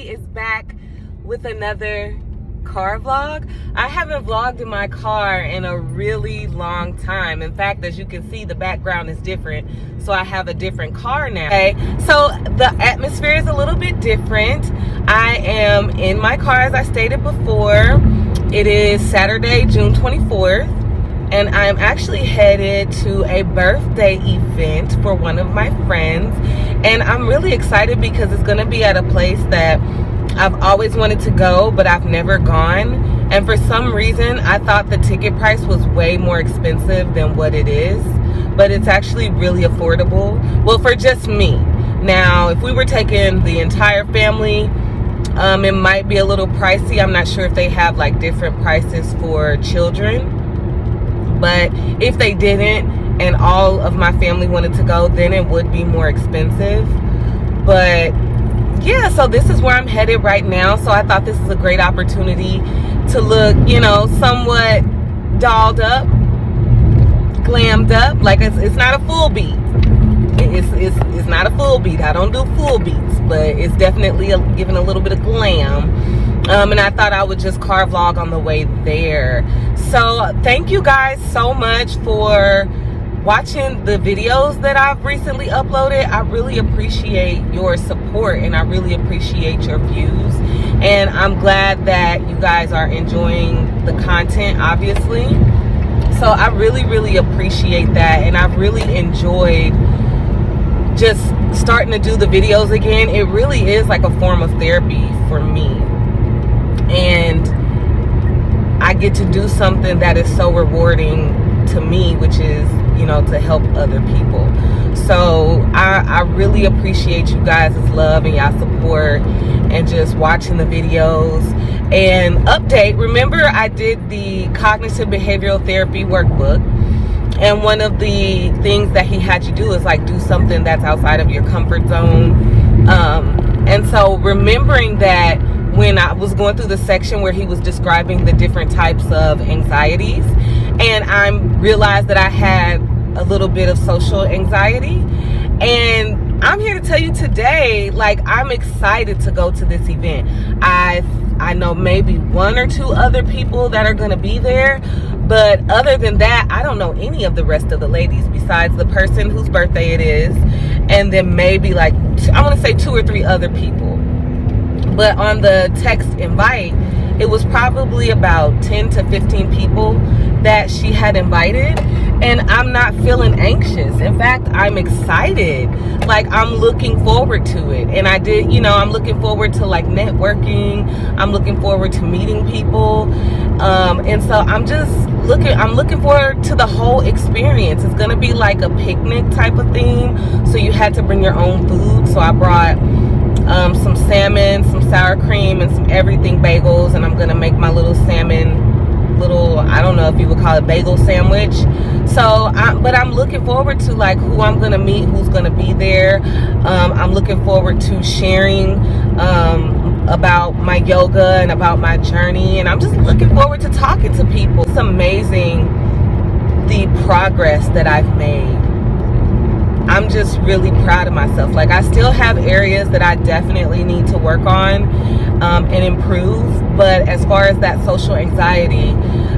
Kaale is back with another car vlog. I haven't vlogged in my car in a really long time. In fact, as you can see, the background is different, so I have a different car now. Okay, so the atmosphere is a little bit different. I am in my car, as I stated before. It is Saturday, June 24th, and I'm actually headed to a birthday event for one of my friends, and I'm really excited because it's going to be at a place that I've always wanted to go, but I've never gone. And for some reason, I thought the ticket price was way more expensive than what it is, but it's actually really affordable. Well, for just me. Now, if we were taking the entire family, it might be a little pricey. I'm not sure if they have like different prices for children, but if they didn't and all of my family wanted to go, then it would be more expensive. But yeah, so this is where I'm headed right now. So I thought this is a great opportunity to look, you know, somewhat dolled up, glammed up. Like it's not a full beat. It's not a full beat. I don't do full beats, but it's definitely giving a little bit of glam. And I thought I would just car vlog on the way there. So thank you guys so much for watching the videos that I've recently uploaded. I really appreciate your support and I really appreciate your views. And I'm glad that you guys are enjoying the content, obviously. So I really appreciate that. And I've really enjoyed just starting to do the videos again. It really is like a form of therapy for me. And I get to do something that is so rewarding to me, which is, you know, to help other people. So I really appreciate you guys' love and y'all support and just watching the videos. And update, remember I did the cognitive behavioral therapy workbook, and one of the things that he had you do is like do something that's outside of your comfort zone. And so remembering that when I was going through the section where he was describing the different types of anxieties, and I realized that I had a little bit of social anxiety, and I'm here to tell you today, like, I'm excited to go to this event. I know maybe one or two other people that are going to be there, but other than that, I don't know any of the rest of the ladies besides the person whose birthday it is, and then maybe like I want to say 2 or 3 other people. But on the text invite, it was probably about 10 to 15 people that she had invited, and I'm not feeling anxious. In fact, I'm excited. Like, I'm looking forward to it. And I did, you know, I'm looking forward to like networking. I'm looking forward to meeting people. And so I'm looking forward to the whole experience. It's gonna be like a picnic type of theme. So you had to bring your own food. So I brought some salmon, some sour cream, and some everything bagels, and I'm gonna make my little salmon, I don't know if you would call it bagel sandwich. So but I'm looking forward to like who I'm gonna meet, who's gonna be there. I'm looking forward to sharing about my yoga and about my journey, and I'm just looking forward to talking to people. It's amazing the progress that I've made. I'm just really proud of myself. Like, I still have areas that I definitely need to work on and improve, but as far as that social anxiety,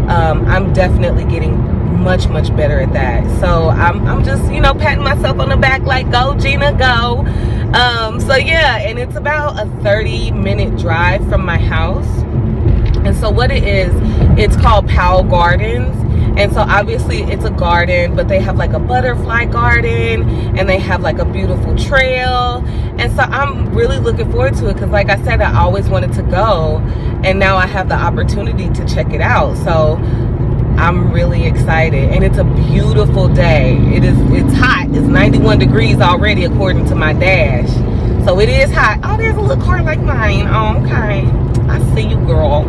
I'm definitely getting much better at that. So I'm just, you know, patting myself on the back like, go Gina, go. So yeah, and it's about a 30-minute drive from my house. And so what it is, it's called Powell Gardens. And so obviously it's a garden, but they have like a butterfly garden, and they have like a beautiful trail. And so I'm really looking forward to it because, like I said, I always wanted to go, and now I have the opportunity to check it out. So I'm really excited, and it's a beautiful day. It's hot. It's 91 degrees already according to my dash. So it is hot. Oh, there's a little car like mine. Oh, okay. I see you, girl.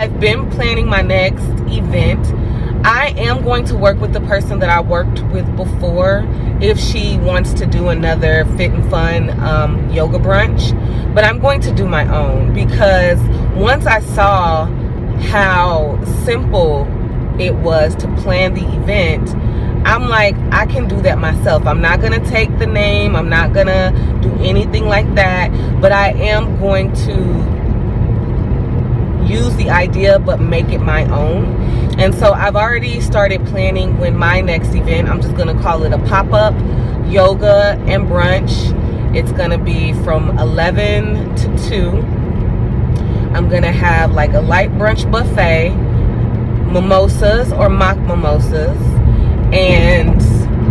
I've been planning my next event. I am going to work with the person that I worked with before if she wants to do another fit and fun yoga brunch, but I'm going to do my own because once I saw how simple it was to plan the event, I'm like, I can do that myself. I'm not gonna take the name, I'm not gonna do anything like that, but I am going to use the idea but make it my own. And so I've already started planning when my next event, I'm just going to call it a pop-up yoga and brunch. It's going to be from 11 to 2. I'm going to have like a light brunch buffet, mimosas or mock mimosas, and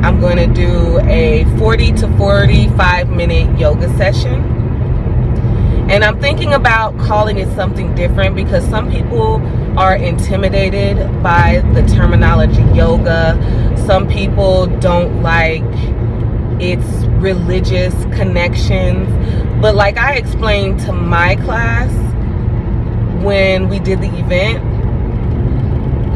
I'm going to do a 40 to 45 minute yoga session. And I'm thinking about calling it something different because some people are intimidated by the terminology yoga. Some people don't like its religious connections. But like I explained to my class when we did the event,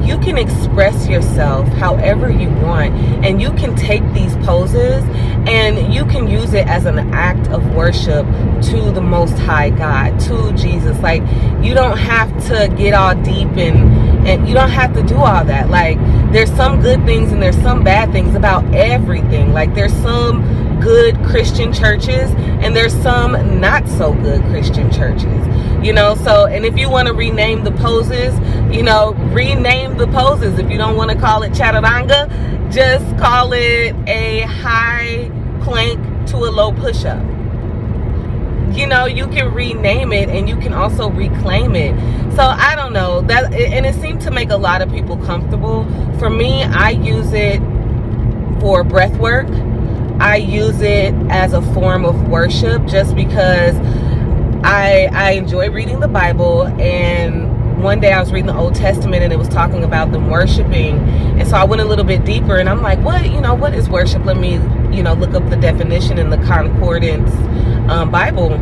you can express yourself however you want, and you can take these poses and you can use it as an act of worship to the Most High God, to Jesus. Like, you don't have to get all deep and you don't have to do all that. Like, there's some good things and there's some bad things about everything. Like, there's some good Christian churches and there's some not so good Christian churches, you know. So, and if you want to rename the poses, you know, rename the poses. If you don't want to call it chaturanga, just call it a high plank to a low push-up. You know, you can rename it and you can also reclaim it. So I don't know that, and it seemed to make a lot of people comfortable. For me, I use it for breath work. I use it as a form of worship just because I enjoy reading the Bible. And one day I was reading the Old Testament and it was talking about them worshiping. And so I went a little bit deeper and I'm like, what is worship? Let me, look up the definition in the Concordance Bible.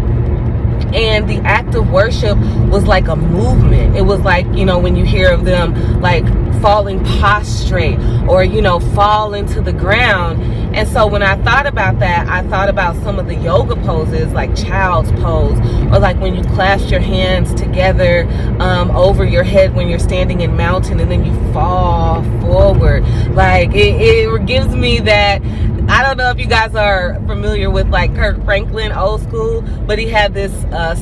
And the act of worship was like a movement. It was like, when you hear of them like falling prostrate or, fall into the ground. And so when I thought about that, I thought about some of the yoga poses like child's pose, or like when you clasp your hands together over your head when you're standing in mountain and then you fall forward. Like it gives me that. I don't know if you guys are familiar with like Kirk Franklin, old school, but he had this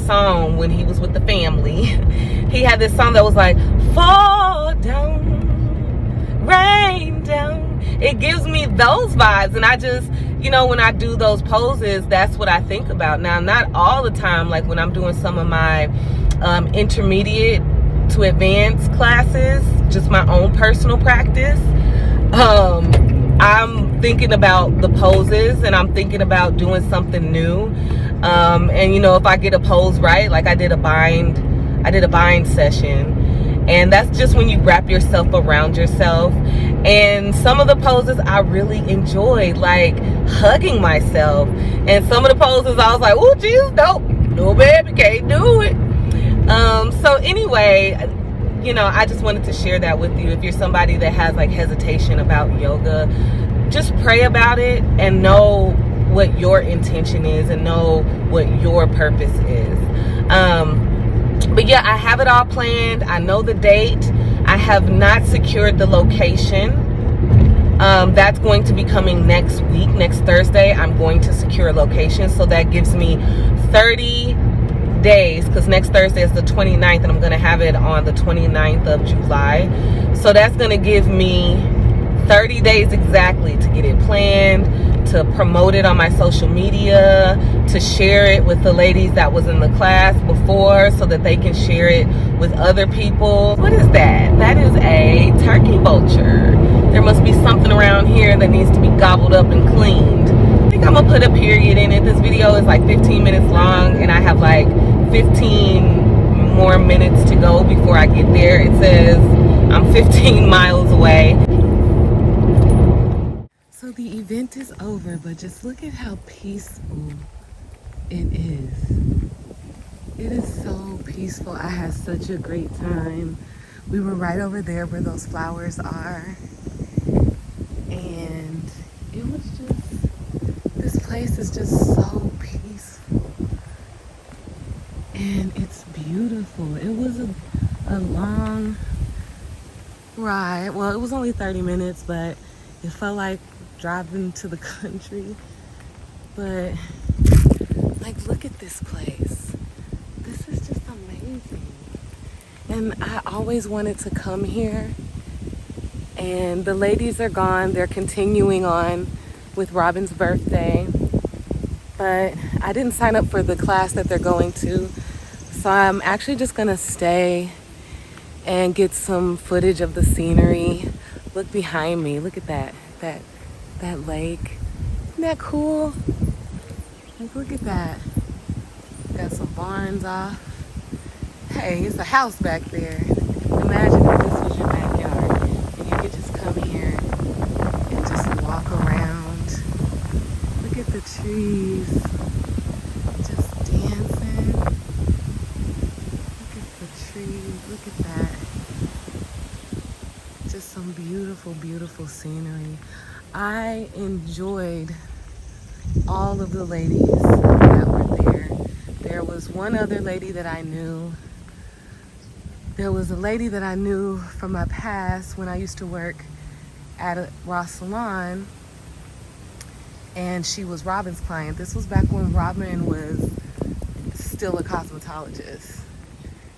song when he was with the family. He had this song that was like, fall down, rain down. It gives me those vibes. And I just, when I do those poses, that's what I think about. Now, not all the time, like when I'm doing some of my intermediate to advanced classes, just my own personal practice. I'm thinking about the poses and I'm thinking about doing something new. And if I get a pose right, like I did a bind session. And that's just when you wrap yourself around yourself. And some of the poses I really enjoyed, like hugging myself. And some of the poses I was like, oh, geez, no, baby, can't do it. So anyway, I just wanted to share that with you. If you're somebody that has like hesitation about yoga, just pray about it and know what your intention is and know what your purpose is. But yeah, I have it all planned. I know the date. I have not secured the location. That's going to be coming next week. Next Thursday, I'm going to secure a location. So that gives me 30 days, because next Thursday is the 29th and I'm going to have it on the 29th of July. So that's going to give me 30 days exactly to get it planned, to promote it on my social media, to share it with the ladies that was in the class before so that they can share it with other people. What is that? That is a turkey vulture. There must be something around here that needs to be gobbled up and cleaned. I think I'm gonna put a period in it. This video is like 15 minutes long and I have like 15 more minutes to go before I get there. It says I'm 15 miles away. So the event is over, but just look at how peaceful it is. It is so peaceful. I had such a great time. We were right over there where those flowers are. And it was just, this place is just so peaceful. And it's beautiful. It was a long ride. Well, it was only 30 minutes, but it felt like driving to the country. But Like, look at this place. This is just amazing. And I always wanted to come here. And the ladies are gone. They're continuing on with Robin's birthday. But I didn't sign up for the class that they're going to. So I'm actually just gonna stay and get some footage of the scenery. Look behind me. Look at that lake. Isn't that cool? Like, look at that. Got some barns off. Hey, it's a house back there. Imagine if this was your backyard and you could just come here and just walk around. Look at the trees just dancing. Look at the trees. Look at that. Just some beautiful, beautiful scenery. I enjoyed all of the ladies that were there. There was one other lady that I knew. There was a lady that I knew from my past when I used to work at a Ross Salon, and she was Robin's client. This was back when Robin was still a cosmetologist,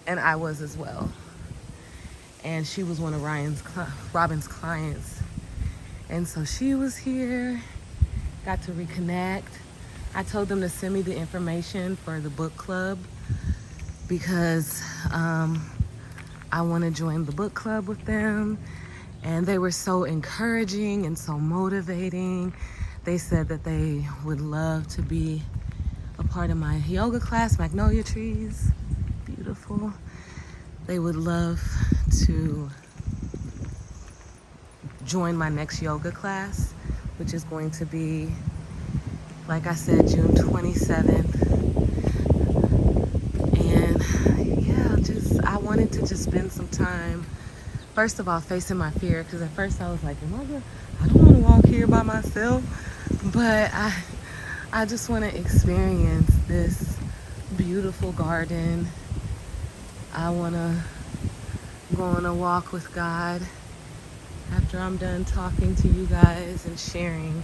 and I was as well. And she was one of Robin's clients. And so she was here, got to reconnect. I told them to send me the information for the book club because I want to join the book club with them. And they were so encouraging and so motivating. They said that they would love to be a part of my yoga class, Magnolia Trees. Beautiful. They would love to join my next yoga class, which is going to be, like I said, June 27th. And yeah, I wanted to just spend some time, first of all, facing my fear, because at first I was like, I don't want to walk here by myself, but I just want to experience this beautiful garden. I want to go on a walk with God after I'm done talking to you guys and sharing,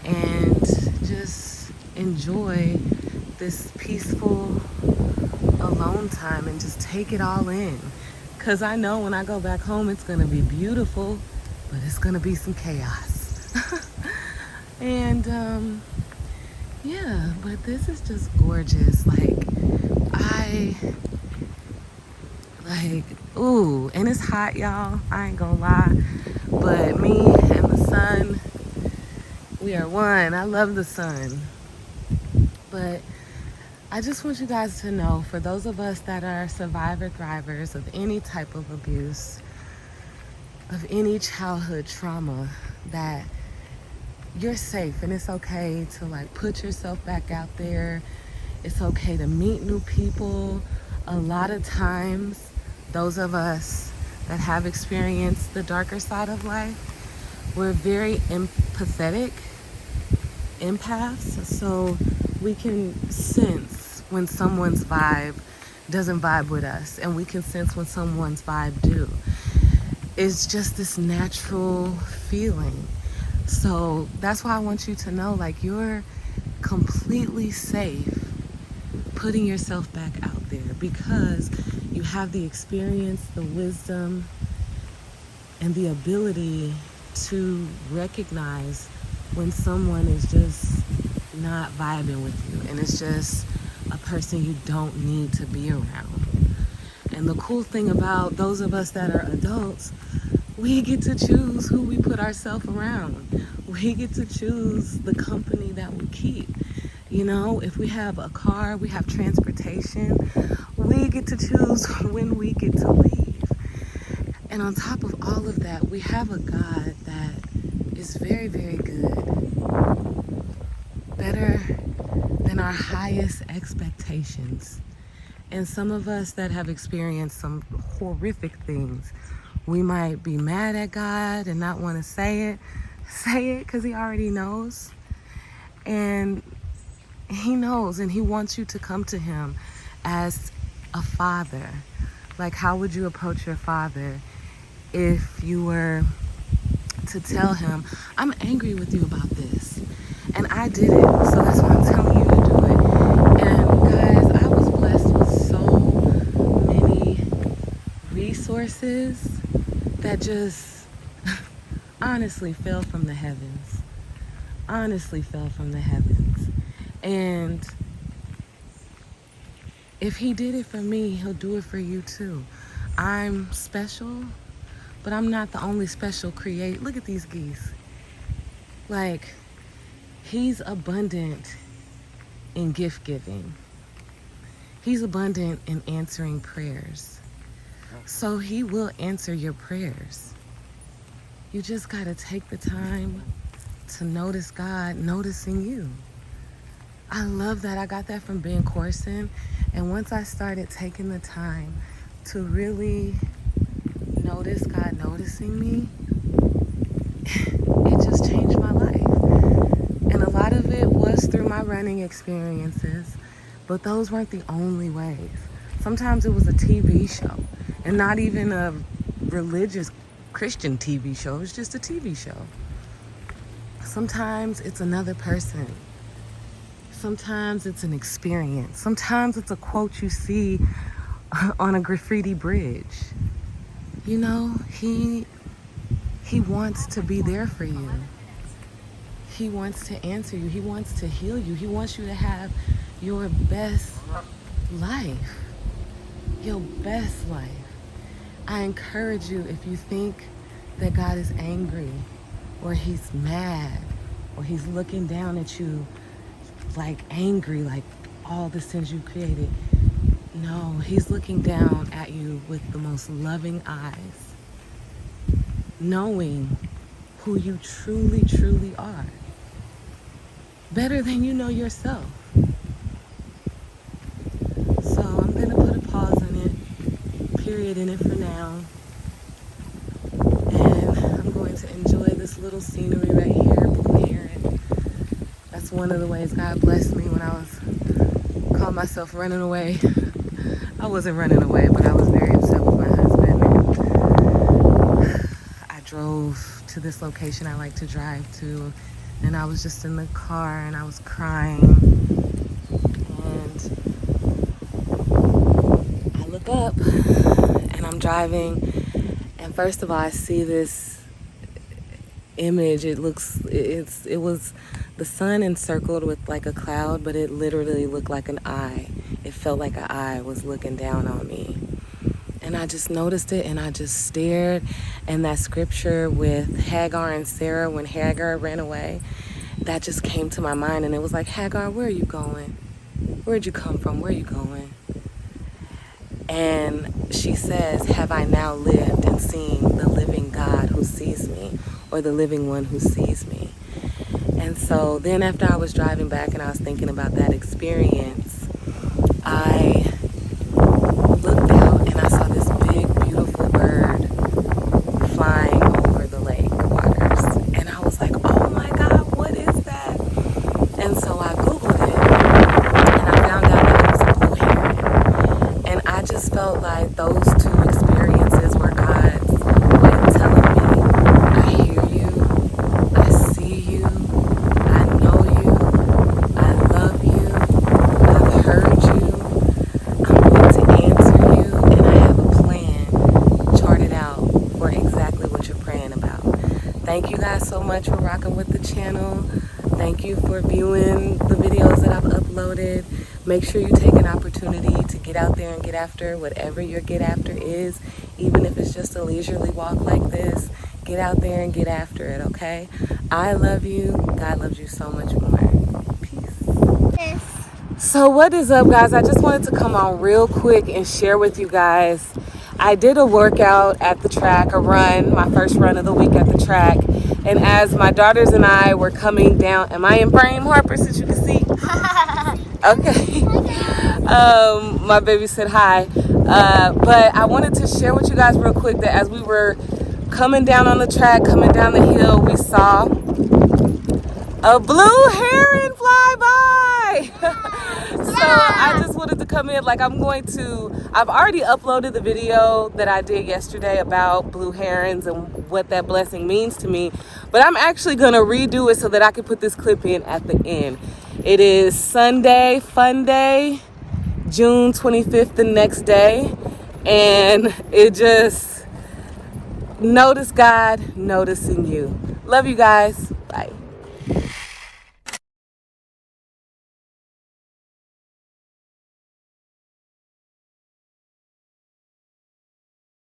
and just enjoy this peaceful alone time and just take it all in. Because I know when I go back home, it's going to be beautiful, but it's going to be some chaos. And yeah, but this is just gorgeous. Ooh, and it's hot, y'all. I ain't gonna lie. But me and the sun, we are one. I love the sun. But I just want you guys to know, for those of us that are survivor thrivers of any type of abuse, of any childhood trauma, that you're safe and it's okay to put yourself back out there. It's okay to meet new people. A lot of times, those of us that have experienced the darker side of life, we're very empathetic empaths, so we can sense when someone's vibe doesn't vibe with us, and we can sense when someone's vibe do. It's just this natural feeling. So that's why I want you to know, you're completely safe putting yourself back out there, because you have the experience, the wisdom, and the ability to recognize when someone is just not vibing with you, and it's just a person you don't need to be around. And the cool thing about those of us that are adults, we get to choose who we put ourselves around. We get to choose the company that we keep. You know, if we have a car, we have transportation, we get to choose when we get to leave. And on top of all of that, we have a God that is very, very good. Better than our highest expectations. And some of us that have experienced some horrific things, we might be mad at God and not want to say it because he already knows. And he knows, and he wants you to come to him as a father. How would you approach your father if you were to tell him, I'm angry with you about this, and I did it, so that's why I'm telling you to do it. forces that just honestly fell from the heavens. Honestly fell from the heavens. And if he did it for me, he'll do it for you too. I'm special, but I'm not the only special create. Look at these geese. Like, he's abundant in gift giving. He's abundant in answering prayers. So he will answer your prayers. You just gotta take the time to notice God noticing you. I love that. I got that from Ben Corson. And once I started taking the time to really notice God noticing me, it just changed my life. And a lot of it was through my running experiences, but those weren't the only ways. Sometimes it was a TV show, and not even a religious Christian TV show. It was just a TV show. Sometimes it's another person. Sometimes it's an experience. Sometimes it's a quote you see on a graffiti bridge. You know, he wants to be there for you. He wants to answer you. He wants to heal you. He wants you to have your best life. Your best life. I encourage you, if you think that God is angry, or he's mad, or he's looking down at you like angry, like all the sins you created. No, he's looking down at you with the most loving eyes, knowing who you truly, truly are. Better than you know yourself. So I'm gonna put a pause on it, period in it for now. And I'm going to enjoy this little scenery right here, Blue Heron. That's one of the ways God blessed me when I called myself running away. I wasn't running away, but I was very upset with my husband. I drove to this location I like to drive to, and I was just in the car and I was crying. And I look up and I'm driving, and first of all, I see this image. It was the sun encircled with like a cloud, but it literally looked like an eye. It felt like an eye was looking down on me. And I just noticed it, and I just stared. And that scripture with Hagar and Sarah, when Hagar ran away, that just came to my mind. And it was like, Hagar, where are you going? Where'd you come from? Where are you going? And she says, have I now lived and seen the living God who sees me, or the living one who sees me? And so then after I was driving back and I was thinking about that experience, I looked out and I saw this big, beautiful bird flying over the lake waters. And I was like, oh my God, what is that? And so I Googled it, and I found out that it was a blue heron. And I just felt like those two experiences were God's way of telling me, I hear you, I see you, I know you, I love you, I've heard you, I'm going to answer you, and I have a plan charted out for exactly what you're praying about. Thank you guys so much for rocking with the channel. Thank you for viewing the videos that I've uploaded. Make sure you take an opportunity to get out there and get after whatever your get after is, even if it's just a leisurely walk like this. Get out there and get after it, okay? I love you. God loves you so much more. Peace. So what is up, guys? I just wanted to come on real quick and share with you guys. I did a workout at the track, a run, my first run of the week at the track. And as my daughters and I were coming down, am I in frame, Harper, since you can see? Okay. My baby said hi. But I wanted to share with you guys real quick that as we were coming down on the track, coming down the hill, we saw a blue heron fly by. So I just wanted to come in, like I've already uploaded the video that I did yesterday about blue herons and what that blessing means to me. But I'm actually going to redo it so that I can put this clip in at the end. It is Sunday, fun day, June 25th, the next day. And it just, notice God noticing you. Love you guys. Bye.